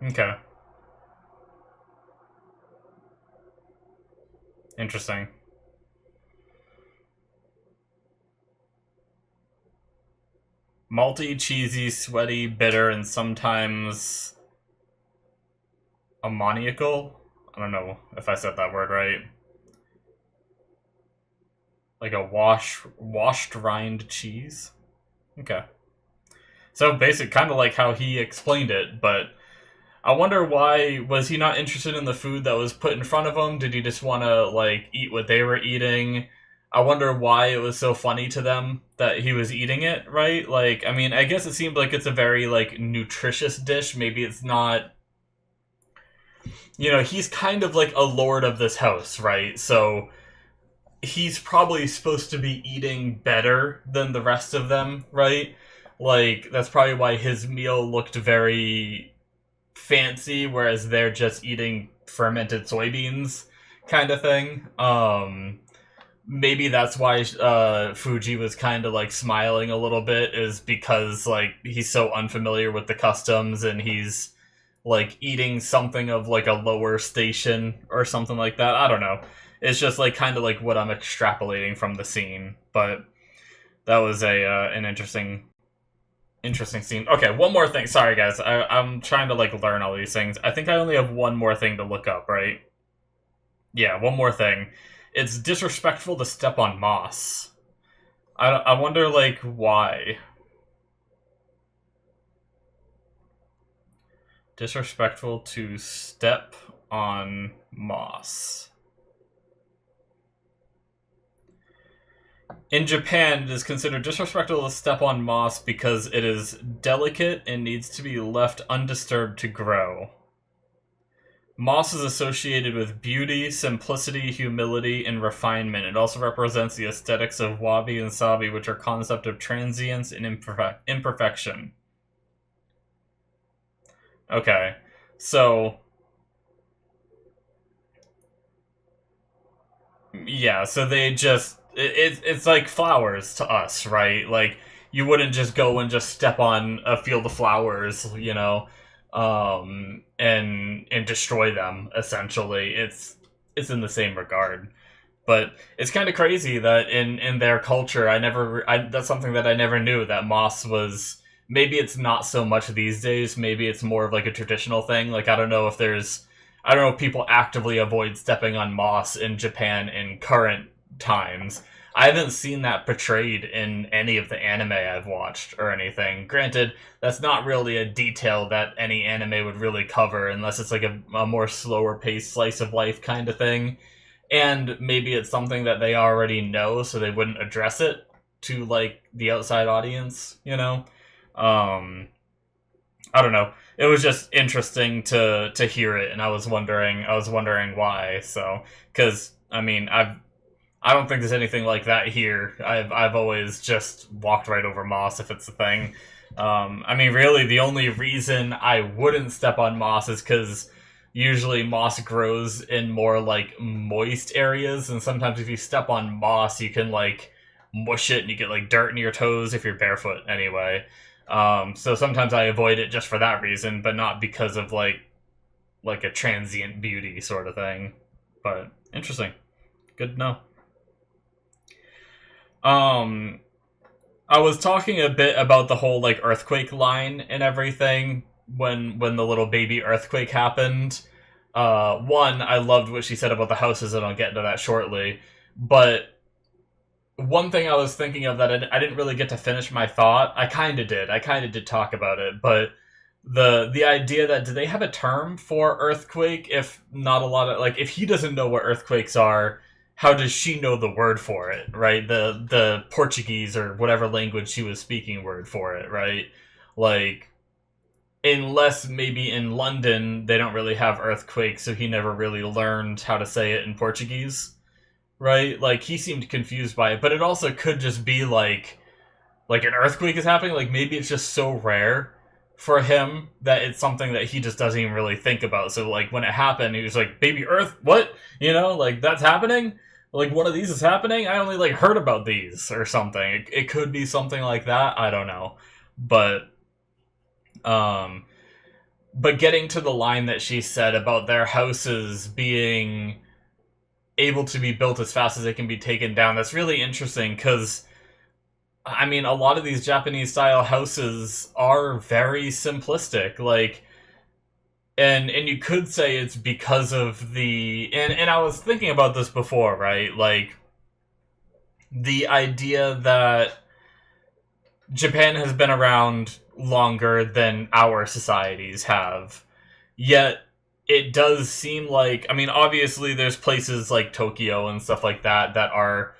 Okay. Interesting. Malty, cheesy, sweaty, bitter, and sometimes ammoniacal? I don't know if I said that word right. Like a washed rind cheese? Okay. So basic, kind of like how he explained it, but I wonder why, was he not interested in the food that was put in front of him? Did he just want to, like, eat what they were eating? I wonder why it was so funny to them that he was eating it, right? Like, I mean, I guess it seemed like it's a very, like, nutritious dish. Maybe it's not... he's kind of like a lord of this house, right? So he's probably supposed to be eating better than the rest of them, right? Like, that's probably why his meal looked very fancy, whereas they're just eating fermented soybeans kind of thing. Maybe that's why Fuji was kind of like smiling a little bit, is because like he's so unfamiliar with the customs and he's like eating something of like a lower station or something like that. I don't know. It's just like kind of like what I'm extrapolating from the scene, but that was an interesting scene. Okay, one more thing. Sorry, guys. I'm trying to like learn all these things. I think I only have one more thing to look up, right? Yeah, one more thing. It's disrespectful to step on moss. I wonder, like, why. Disrespectful to step on moss. In Japan, it is considered disrespectful to step on moss because it is delicate and needs to be left undisturbed to grow. Moss is associated with beauty, simplicity, humility, and refinement. It also represents the aesthetics of wabi and sabi, which are concept of transience and imperfection. Okay, so yeah, so they just it's like flowers to us, right? Like you wouldn't just go and just step on a field of flowers, and destroy them. Essentially, it's in the same regard. But it's kind of crazy that in their culture, that's something that I never knew, that moss was. Maybe it's not so much these days. Maybe it's more of like a traditional thing. Like I don't know if people actively avoid stepping on moss in Japan in current times. I haven't seen that portrayed in any of the anime I've watched or anything. Granted, that's not really a detail that any anime would really cover unless it's like a more slower paced slice of life kind of thing. And maybe it's something that they already know, so they wouldn't address it to like the outside audience, you know? I don't know. It was just interesting to hear it, and I was wondering why. So, because I mean, I don't think there's anything like that here. I've always just walked right over moss if it's a thing. I mean, really, the only reason I wouldn't step on moss is because usually moss grows in more like moist areas, and sometimes if you step on moss, you can like mush it and you get like dirt in your toes if you're barefoot anyway. So sometimes I avoid it just for that reason, but not because of like a transient beauty sort of thing. But interesting. Good to know. Um, I was talking a bit about the whole like earthquake line and everything when the little baby earthquake happened. One, I loved what she said about the houses, and I'll get into that shortly. But one thing I was thinking of that I didn't really get to finish my thought. I kind of did. I kind of did talk about it, but the idea that do they have a term for earthquake? If not a lot of like, if he doesn't know what earthquakes are, how does she know the word for it? Right, the Portuguese or whatever language she was speaking word for it. Right, like unless maybe in London they don't really have earthquakes, so he never really learned how to say it in Portuguese, right? Like he seemed confused by it, but it also could just be like an earthquake is happening. Like maybe it's just so rare for him that it's something that he just doesn't even really think about. So like when it happened, he was like, "Baby Earth, what? Like that's happening? Like one of these is happening? I only like heard about these or something." It could be something like that. I don't know, but um, but getting to the line that she said about their houses being able to be built as fast as they can be taken down. That's really interesting because, I mean, a lot of these Japanese style houses are very simplistic. Like, and you could say it's because of and I was thinking about this before, right? Like, the idea that Japan has been around longer than our societies have, yet it does seem like, I mean, obviously there's places like Tokyo and stuff like that that are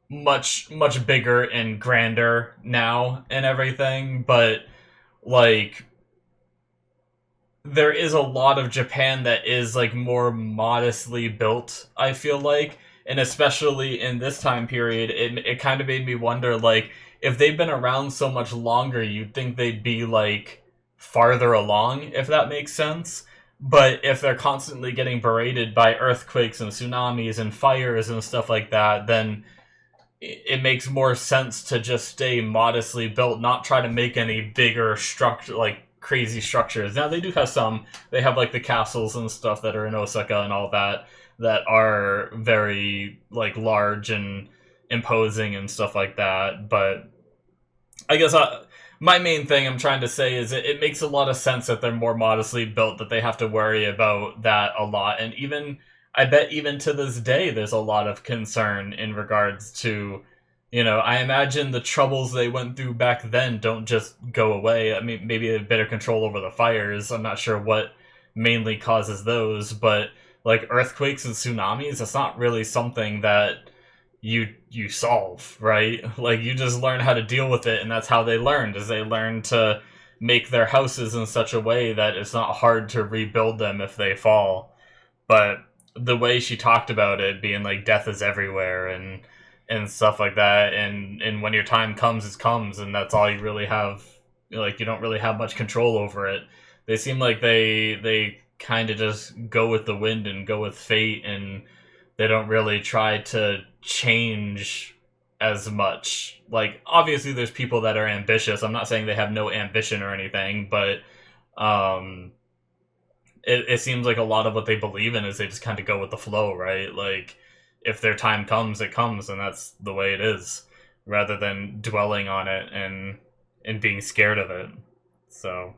much bigger and grander now and everything, but like there is a lot of Japan that is like more modestly built, I feel like, and especially in this time period, it kind of made me wonder, like, if they've been around so much longer, you'd think they'd be like farther along, if that makes sense. But if they're constantly getting berated by earthquakes and tsunamis and fires and stuff like that, then it makes more sense to just stay modestly built, not try to make any bigger structure, like crazy structures. Now they do have some. They have like the castles and stuff that are in Osaka and all that are very like large and imposing and stuff like that. But I guess my main thing I'm trying to say is it makes a lot of sense that they're more modestly built, that they have to worry about that a lot. And even I bet even to this day there's a lot of concern in regards to, I imagine the troubles they went through back then don't just go away. I mean, maybe a better control over the fires. I'm not sure what mainly causes those, but like earthquakes and tsunamis, that's not really something that you solve, right? Like you just learn how to deal with it, and that's how they learned, is they learned to make their houses in such a way that it's not hard to rebuild them if they fall. But the way she talked about it being like death is everywhere and stuff like that, and when your time comes, it comes, and that's all you really have. Like you don't really have much control over it. They seem like they kind of just go with the wind and go with fate, and they don't really try to change as much. Like obviously there's people that are ambitious. I'm not saying they have no ambition or anything, but um it seems like a lot of what they believe in is they just kind of go with the flow, right? Like if their time comes, it comes, and that's the way it is, rather than dwelling on it and being scared of it. So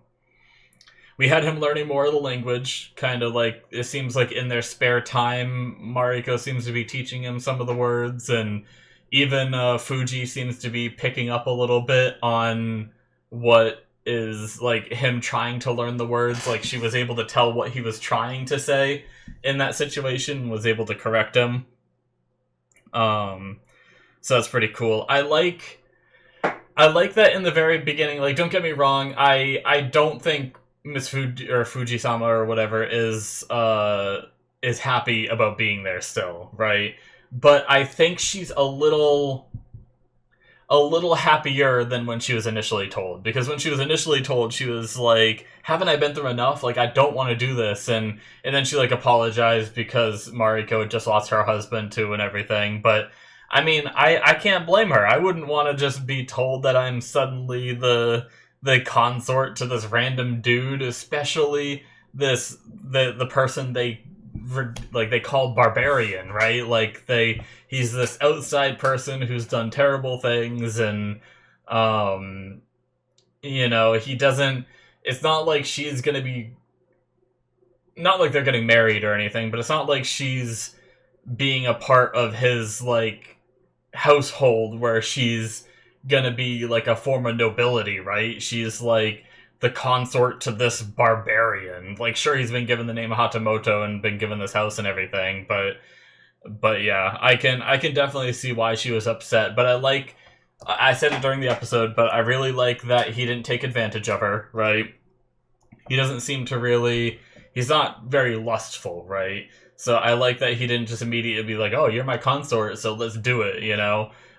we had him learning more of the language, kind of like it seems like in their spare time, Mariko seems to be teaching him some of the words, and even Fuji seems to be picking up a little bit on what is like him trying to learn the words. Like she was able to tell what he was trying to say in that situation, was able to correct him. So that's pretty cool. I like that in the very beginning. Like, don't get me wrong, I don't think Miss Fuji or Fuji-sama or whatever is happy about being there still, right? But I think she's a little happier than when she was initially told. Because when she was initially told, she was like, haven't I been through enough? Like, I don't want to do this. And then she, like, apologized because Mariko had just lost her husband, too, and everything. But, I mean, I can't blame her. I wouldn't want to just be told that I'm suddenly the consort to this random dude, especially the person they call barbarian, right? Like he's this outside person who's done terrible things, and he doesn't. It's not like she's gonna be. Not like they're getting married or anything, but it's not like she's being a part of his like household where she's gonna be like a form of nobility, right? She's like the consort to this barbarian. Like, sure, he's been given the name of Hatamoto and been given this house and everything, but yeah, I can definitely see why she was upset. But I said it during the episode, but I really like that he didn't take advantage of her, right? He doesn't seem to really. He's not very lustful, right? So I like that he didn't just immediately be like, "Oh, you're my consort, so let's do it,"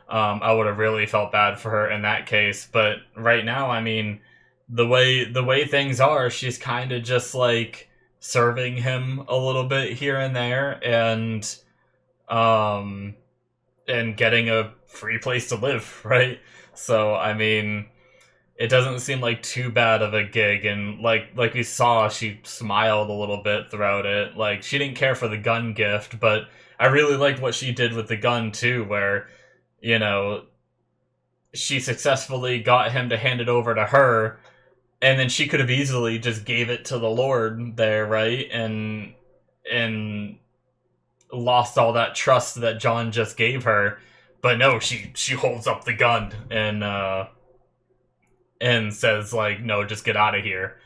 I would have really felt bad for her in that case. But right now, I mean, the way things are, she's kind of just like serving him a little bit here and there, and getting a free place to live, right? So I mean, it doesn't seem like too bad of a gig, and like we saw, she smiled a little bit throughout it. Like, she didn't care for the gun gift, but I really liked what she did with the gun too, where she successfully got him to hand it over to her, and then she could have easily just gave it to the Lord there, right? And lost all that trust that John just gave her. But no, she holds up the gun and says like, no, just get out of here.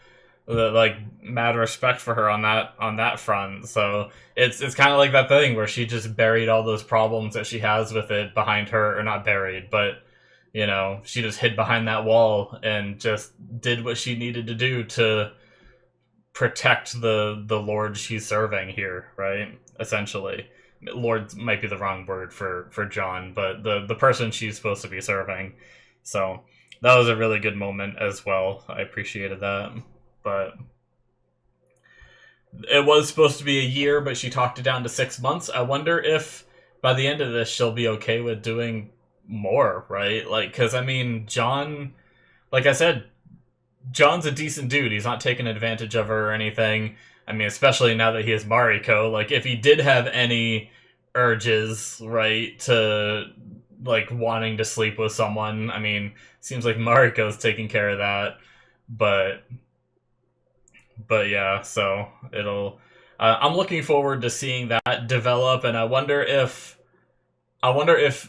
Like, mad respect for her on that front. So it's kind of like that thing where she just buried all those problems that she has with it behind her, or not buried, but she just hid behind that wall and just did what she needed to do to protect the Lord she's serving here, right? Essentially, Lord might be the wrong word for John, but the person she's supposed to be serving. So that was a really good moment as well. I appreciated that. But it was supposed to be a year, but she talked it down to 6 months. I wonder if by the end of this she'll be okay with doing more, right? Like, because I mean, John, like I said, John's a decent dude. He's not taking advantage of her or anything. I mean, especially now that he has Mariko. Like, if he did have any urges, right, to like wanting to sleep with someone, I mean, seems like Mariko's taking care of that. But yeah, so I'm looking forward to seeing that develop, and I wonder if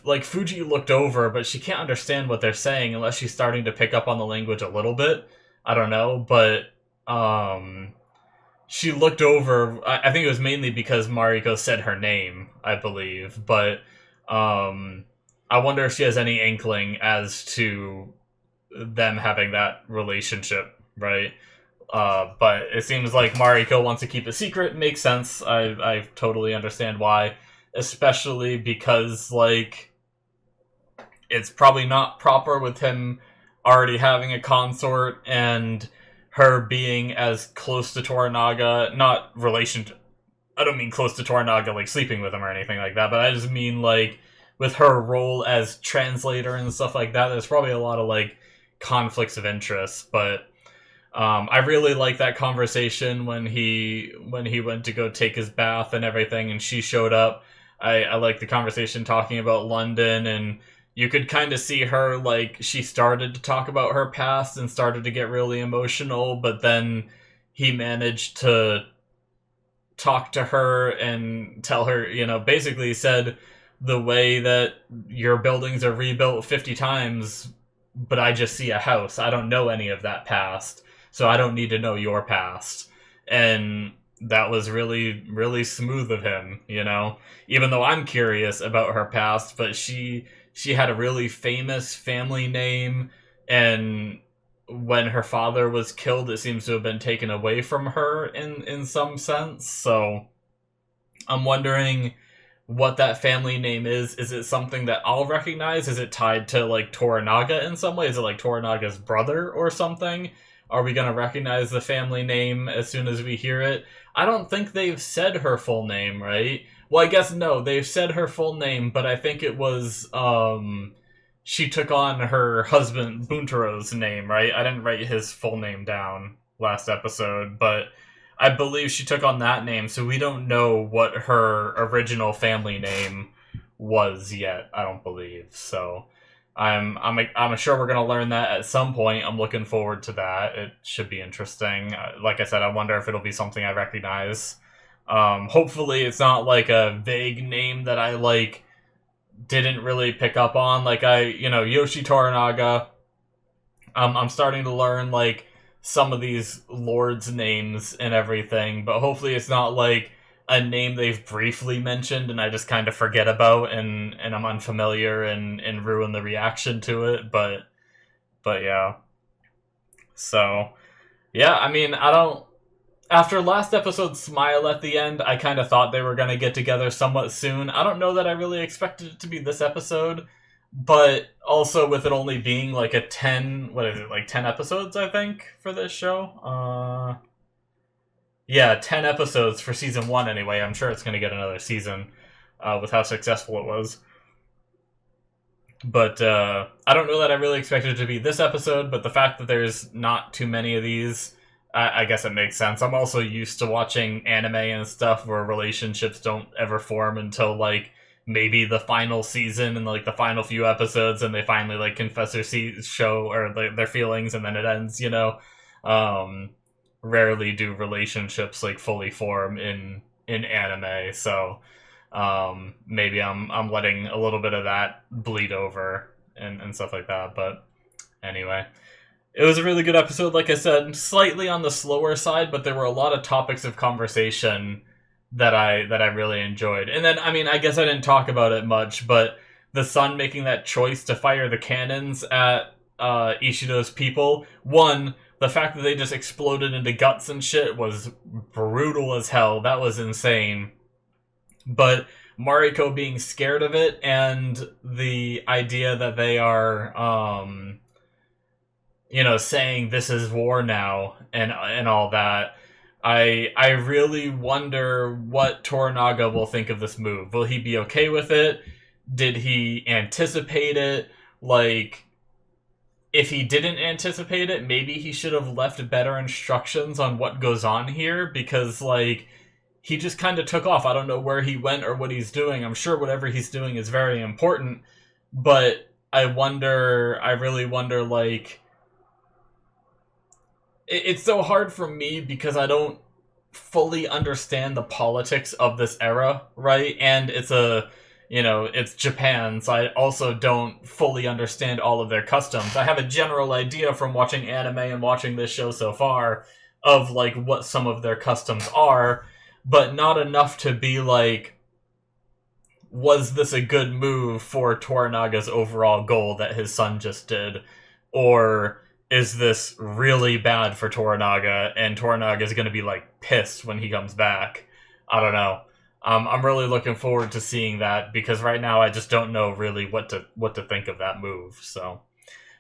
like Fuji looked over, but she can't understand what they're saying unless she's starting to pick up on the language a little bit. I don't know, but um, she looked over. I think it was mainly because Mariko said her name, I believe. But um, I wonder if she has any inkling as to them having that relationship, right? But it seems like Mariko wants to keep a secret. Makes sense. I totally understand why, especially because like it's probably not proper with him already having a consort and her being as close to Toranaga, not relation to, I don't mean close to Toranaga like sleeping with him or anything like that, but I just mean like with her role as translator and stuff like that, there's probably a lot of like conflicts of interest. But I really like that conversation when he went to go take his bath and everything, and she showed up. I like the conversation talking about London, and you could kind of see her like she started to talk about her past and started to get really emotional, but then he managed to talk to her and tell her, basically said the way that your buildings are rebuilt 50 times, but I just see a house. I don't know any of that past, so I don't need to know your past. And that was really, really smooth of him, even though I'm curious about her past, but she had a really famous family name, and when her father was killed, it seems to have been taken away from her in some sense. So I'm wondering what that family name is. Is it something that I'll recognize? Is it tied to like Toranaga in some way? Is it like Toranaga's brother or something? Are we going to recognize the family name as soon as we hear it? I don't think they've said her full name, right? Well, I guess no, they've said her full name, but I think it was, she took on her husband Buntaro's name, right? I didn't write his full name down last episode, but I believe she took on that name, so we don't know what her original family name was yet, I don't believe. So I'm sure we're gonna learn that at some point. I'm looking forward to that. It should be interesting. Like I said, I wonder if it'll be something I recognize. Hopefully, it's not like a vague name that I like didn't really pick up on. Like Yoshi Toranaga. I'm starting to learn like some of these lords' names and everything, but hopefully it's not like a name they've briefly mentioned and I just kind of forget about and I'm unfamiliar and ruin the reaction to it. But yeah. So yeah, I mean, I don't. After last episode's smile at the end, I kind of thought they were going to get together somewhat soon. I don't know that I really expected it to be this episode, but also with it only being like a 10, what is it, like 10 episodes, I think, for this show? Yeah, 10 episodes for season 1 anyway. I'm sure it's going to get another season with how successful it was. But I don't know that I really expected it to be this episode, but the fact that there's not too many of these, I guess it makes sense. I'm also used to watching anime and stuff where relationships don't ever form until like maybe the final season and like the final few episodes, and they finally like confess their show or their feelings, and then it ends. Rarely do relationships like fully form in anime, so maybe I'm letting a little bit of that bleed over and stuff like that. But anyway, it was a really good episode. Like I said, slightly on the slower side, but there were a lot of topics of conversation that I really enjoyed. And then, I mean, I guess I didn't talk about it much, but the son making that choice to fire the cannons at Ishido's people. One, the fact that they just exploded into guts and shit was brutal as hell. That was insane. But Mariko being scared of it, and the idea that they are, saying this is war now, and all that. I really wonder what Toranaga will think of this move. Will he be okay with it? Did he anticipate it? Like, if he didn't anticipate it, maybe he should have left better instructions on what goes on here, because, like, he just kind of took off. I don't know where he went or what he's doing. I'm sure whatever he's doing is very important, but I really wonder, like, it's so hard for me because I don't fully understand the politics of this era, right? And it's Japan, so I also don't fully understand all of their customs. I have a general idea from watching anime and watching this show so far of like what some of their customs are, but not enough to be like, was this a good move for Toranaga's overall goal that his son just did? Or is this really bad for Toranaga, and Toranaga is going to be like pissed when he comes back? I don't know. I'm really looking forward to seeing that, because right now I just don't know really what to think of that move. So,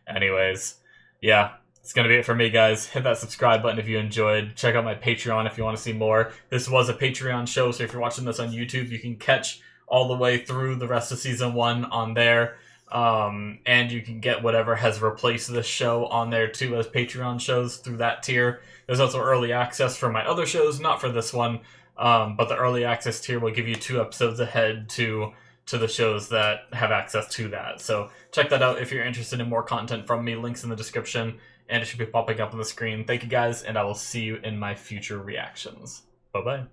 anyways, yeah, it's gonna be it for me, guys. Hit that subscribe button if you enjoyed. Check out my Patreon if you want to see more. This was a Patreon show, so if you're watching this on YouTube, you can catch all the way through the rest of season 1 on there. And you can get whatever has replaced this show on there too as Patreon shows through that tier. There's also early access for my other shows, not for this one, but the early access tier will give you 2 episodes ahead to the shows that have access to that. So check that out if you're interested in more content from me. Links in the description, and it should be popping up on the screen. Thank you guys, and I will see you in my future reactions. Bye-bye.